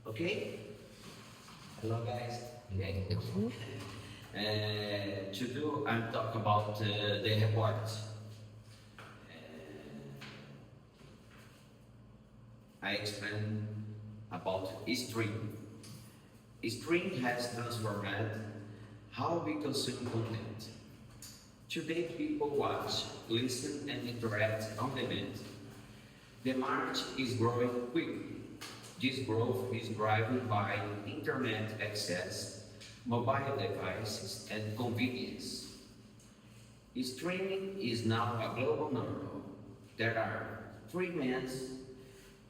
Okay? Hello guys. Okay. Today I'm talking about the report. I explain about stream. Stream has transformed how we consume content. Today people watch, listen and interact on demand. The market is growing quickly. This growth is driven by internet access, mobile devices, and convenience. Streaming is now a global norm. There are three main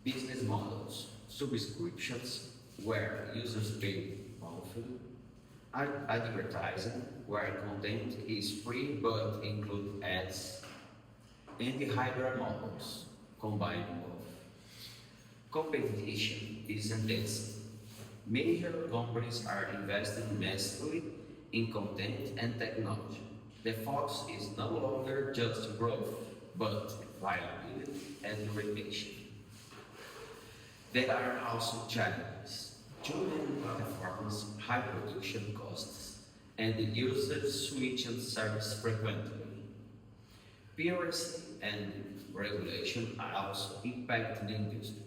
business models: subscriptions, where users pay monthly; advertising, where content is free but include ads; and the hybrid models, combining both. Competition is intense. Major companies are investing massively in content and technology. The focus is no longer just growth, but viability and retention. There are also challenges. Too many platforms, high production costs, and the users switching service frequently. Piracy and regulation are also impacting the industry.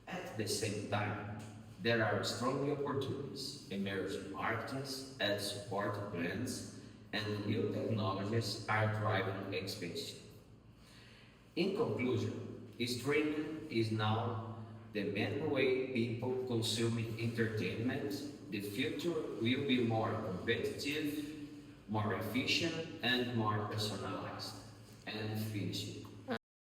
At the same time, there are strong opportunities, emerging markets and support plans, and new technologies are driving expansion. In conclusion, streaming is now the main way people consume entertainment. The future will be more competitive, more efficient, and more personalized. And finish it.